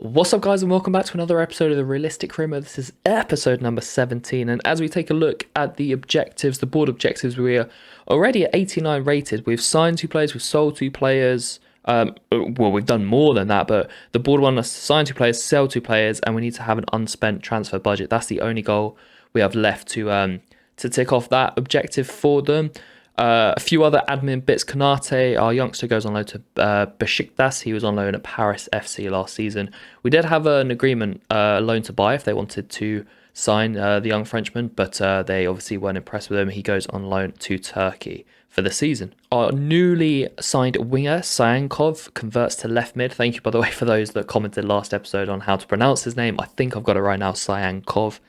What's up, guys, and welcome back to another episode of the Realistic Rumor. This is episode number 17, and as we take a look at the objectives, the board objectives, we are already at 89 rated. We've signed 2 players, we've sold 2 players. Well, we've done more than that, but the board wants us to sign 2 players, sell 2 players, and we need to have an unspent transfer budget. That's the only goal we have left to tick off that objective for them. A few other admin bits. Konate, our youngster, goes on loan to Besiktas. He was on loan at Paris FC last season. We did have an agreement, loan to buy, if they wanted to sign the young Frenchman, but they obviously weren't impressed with him. He goes on loan to Turkey for the season. Our newly signed winger, Sayankov, converts to left mid. Thank you, by the way, for those that commented last episode on how to pronounce his name. I think I've got it right now, Sayankov.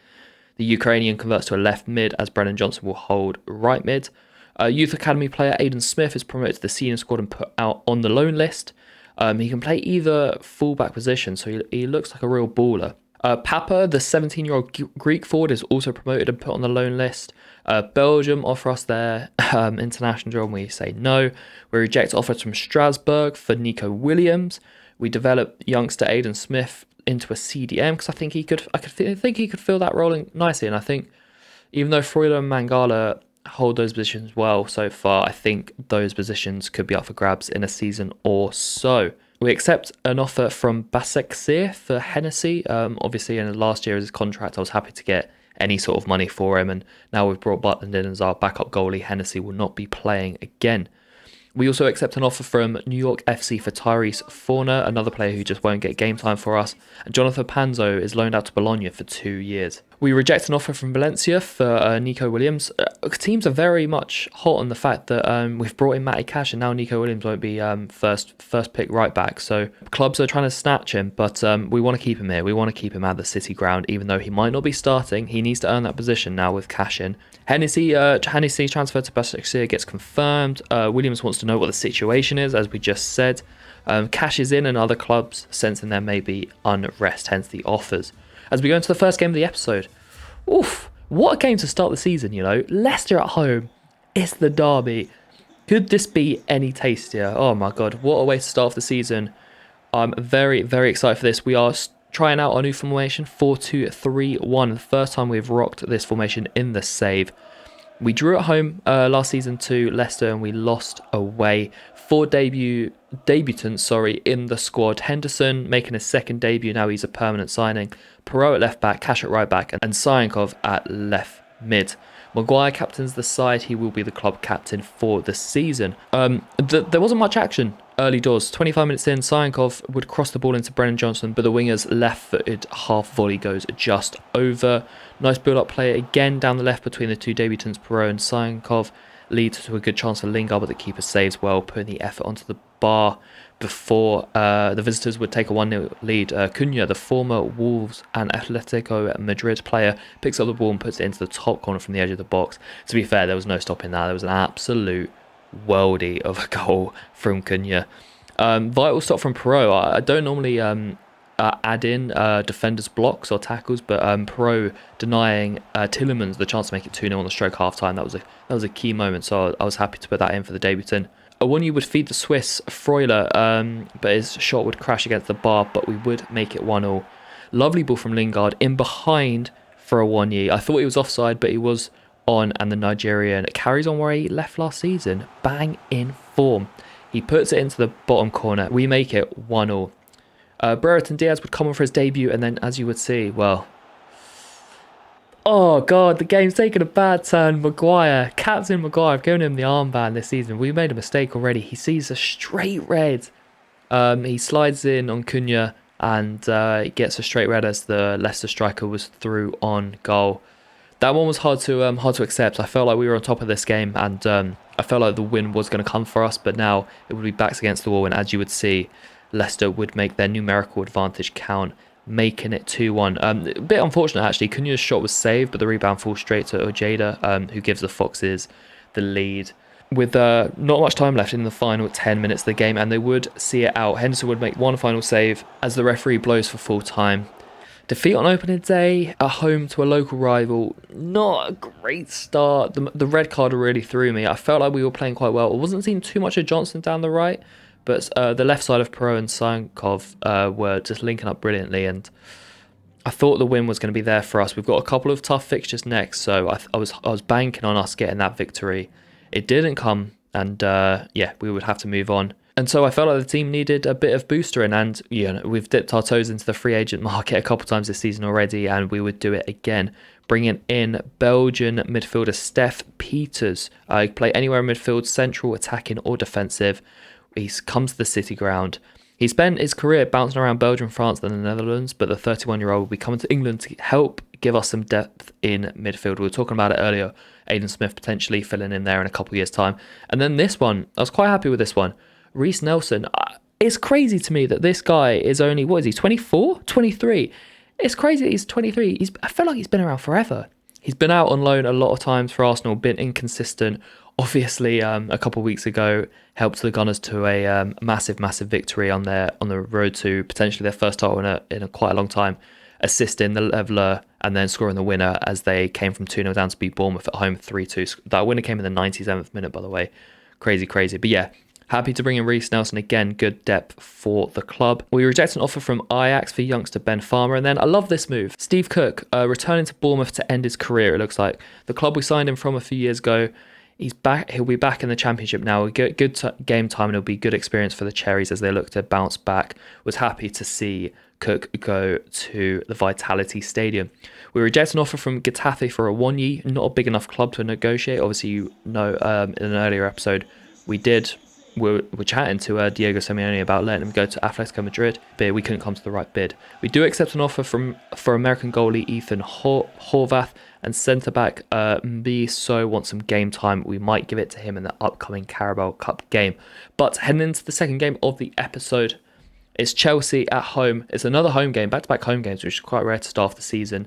The Ukrainian converts to a left mid, as Brennan Johnson will hold right mid. Youth Academy player Aidan Smith is promoted to the senior squad and put out on the loan list. He can play either fullback position, so he looks like a real baller. Papa, the 17-year-old Greek forward, is also promoted and put on the loan list. Belgium offer us their international job, and we say no. We reject offers from Strasbourg for Nico Williams. We develop youngster Aidan Smith into a CDM because I think he could fill that role in nicely. And I think even though Freuler and Mangala hold those positions well so far, I think those positions could be up for grabs in a season or so. We accept an offer from Basaksehir for Hennessy. Obviously, in the last year of his contract, I was happy to get any sort of money for him, and now we've brought Butland in as our backup goalie. Hennessy will not be playing again. We also accept an offer from New York FC for Tyrese Forner, another player who just won't get game time for us. And Jonathan Panzo is loaned out to Bologna for 2 years. We reject an offer from Valencia for Nico Williams. Teams are very much hot on the fact that we've brought in Matty Cash and now Nico Williams won't be first pick right back. So clubs are trying to snatch him, but we want to keep him here. We want to keep him at the City ground, even though he might not be starting. He needs to earn that position now with Cash in. Hennessy transfer to Basaksehir gets confirmed. Williams wants to know what the situation is, as we just said. Cash is in and other clubs sensing there may be unrest, hence the offers. As we go into the first game of the episode, oof, what a game to start the season, you know. Leicester at home, it's the derby. Could this be any tastier? Oh my God, what a way to start off the season. I'm very, very excited for this. We are trying out our new formation, 4-2-3-1. The first time we've rocked this formation in the save. We drew at home last season to Leicester and we lost away. 4 debutants in the squad. Henderson making his second debut, now he's a permanent signing. Perot at left back, Cash at right back, and Sayankov at left mid. Maguire captains the side. He will be the club captain for the season. There wasn't much action early doors. 25 minutes in, Sayankov would cross the ball into Brennan Johnson, but the winger's left-footed half volley goes just over. Nice build-up play again down the left between the 2 debutants, Perot and Sayankov. Leads to a good chance for Lingard, but the keeper saves well, putting the effort onto the bar before the visitors would take a 1-0 lead. Cunha, the former Wolves and Atletico Madrid player, picks up the ball and puts it into the top corner from the edge of the box. To be fair, there was no stopping that. There was an absolute worldie of a goal from Cunha. Vital stop from Perot. I don't normally add in defenders' blocks or tackles, but Perot denying Tielemans the chance to make it 2-0 on the stroke half-time. That was a key moment, so I was happy to put that in for the debutant. Awoniyi would feed the Swiss Freuler, but his shot would crash against the bar, but we would make it 1-0. Lovely ball from Lingard in behind for Awoniyi. I thought he was offside, but he was on, and the Nigerian carries on where he left last season. Bang in form. He puts it into the bottom corner. We make it 1-0. Brereton Diaz would come on for his debut, and then, as you would see, well, oh God, the game's taken a bad turn. Maguire, Captain Maguire, I've given him the armband this season. We made a mistake already. He sees a straight red. He slides in on Cunha and he gets a straight red as the Leicester striker was through on goal. That one was hard to accept. I felt like we were on top of this game, and I felt like the win was going to come for us, but now it would be backs against the wall, and as you would see, Leicester would make their numerical advantage count, making it 2-1. A bit unfortunate, actually. Cunha's shot was saved, but the rebound falls straight to Ojeda, who gives the Foxes the lead. With not much time left in the final 10 minutes of the game, and they would see it out. Henderson would make one final save as the referee blows for full time. Defeat on opening day at home to a local rival. Not a great start. The red card really threw me. I felt like we were playing quite well. I wasn't seeing too much of Johnson down the right, But the left side of Pro and Sankov were just linking up brilliantly, and I thought the win was going to be there for us. We've got a couple of tough fixtures next, so I was banking on us getting that victory. It didn't come, and we would have to move on. And so I felt like the team needed a bit of boostering, and we've dipped our toes into the free agent market a couple times this season already, and we would do it again. Bringing in Belgian midfielder Stef Peters. He can play anywhere in midfield, central, attacking or defensive. He comes to the City ground. He spent his career bouncing around Belgium, France and the Netherlands, but the 31-year-old will be coming to England to help give us some depth in midfield. We were talking about it earlier. Aidan Smith potentially filling in there in a couple of years' time. And then this one, I was quite happy with this one. Reiss Nelson. It's crazy to me that this guy is only, 24? 23. It's crazy that he's 23. I feel like he's been around forever. He's been out on loan a lot of times for Arsenal, been inconsistent. Obviously, a couple of weeks ago, helped the Gunners to a massive victory on the road to potentially their first title in a quite a long time, assisting the leveller and then scoring the winner as they came from 2-0 down to beat Bournemouth at home 3-2. That winner came in the 97th minute, by the way. Crazy. But yeah, happy to bring in Reiss Nelson again. Good depth for the club. We reject an offer from Ajax for youngster Ben Farmer. And then I love this move. Steve Cook returning to Bournemouth to end his career, it looks like. The club we signed him from a few years ago. He's back. He'll be back in the Championship now. Good game time, and it'll be good experience for the Cherries as they look to bounce back. Was happy to see Cook go to the Vitality Stadium. We reject an offer from Getafe for a 1 year. Not a big enough club to negotiate. Obviously, in an earlier episode, we're chatting to Diego Simeone about letting him go to Atletico Madrid, but we couldn't come to the right bid. We do accept an offer for American goalie Ethan Horvath, and centre-back Mbiso wants some game time. We might give it to him in the upcoming Carabao Cup game. But heading into the second game of the episode, it's Chelsea at home. It's another home game, back-to-back home games, which is quite rare to start off the season.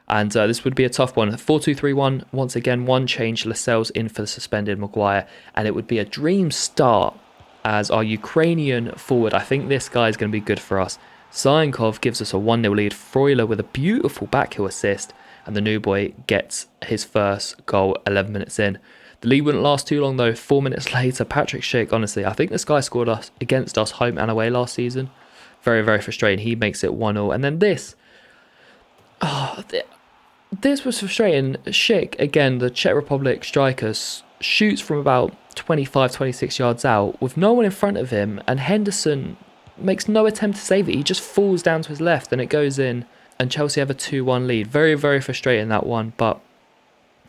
And this would be a tough one. 4-2-3-1, once again, one change. Lascelles in for the suspended Maguire. And it would be a dream start as our Ukrainian forward. I think this guy is going to be good for us. Sankov gives us a 1-0 lead. Freuler with a beautiful backheel assist. And the new boy gets his first goal 11 minutes in. The lead wouldn't last too long though. 4 minutes later, Patrick Schick, honestly, I think this guy scored against us home and away last season. Very frustrating. He makes it 1-0. And then this. This was frustrating. Schick, again, the Czech Republic striker, shoots from about 25-26 yards out with no one in front of him, and Henderson makes no attempt to save it. He just falls down to his left and it goes in, and Chelsea have a 2-1 lead. Very frustrating, that one. But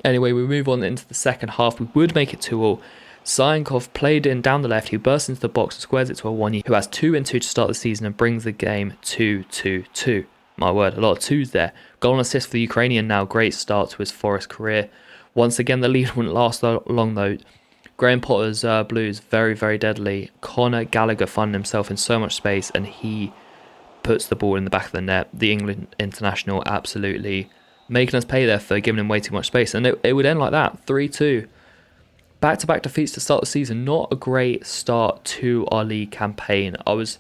anyway, we move on into the second half. We would make it 2-2. Sankov played in down the left. He bursts into the box and squares it to a 1-2, who has 2 and 2 to start the season and brings the game 2-2. My word, a lot of twos there. Goal and assist for the Ukrainian now. Great start to his Forest career. Once again, the lead wouldn't last long though. Graham Potter's Blues, very deadly. Conor Gallagher finding himself in so much space, and he puts the ball in the back of the net. The England international absolutely making us pay there for giving him way too much space. And it would end like that, 3-2. Back-to-back defeats to start the season. Not a great start to our league campaign. I was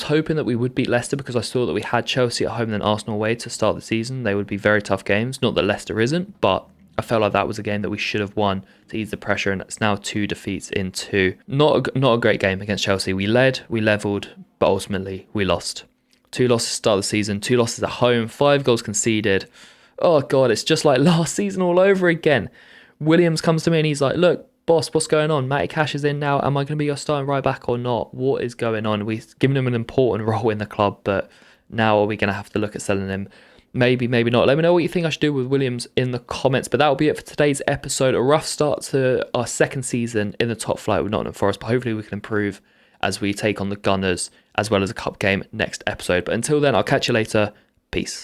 hoping that we would beat Leicester because I saw that we had Chelsea at home and then Arsenal away to start the season. They would be very tough games. Not that Leicester isn't, but I felt like that was a game that we should have won to ease the pressure, and it's now 2 defeats in 2. Not a great game against Chelsea. We led, we levelled, but ultimately we lost. 2 losses to start the season, 2 losses at home, 5 goals conceded. Oh God, it's just like last season all over again. Williams comes to me and he's like, look, boss, what's going on? Matty Cash is in now. Am I going to be your starting right back or not? What is going on? We've given him an important role in the club, but now are we going to have to look at selling him? Maybe not. Let me know what you think I should do with Williams in the comments. But that'll be it for today's episode. A rough start to our second season in the top flight with Nottingham Forest, but hopefully we can improve as we take on the Gunners as well as a cup game next episode. But until then, I'll catch you later. Peace.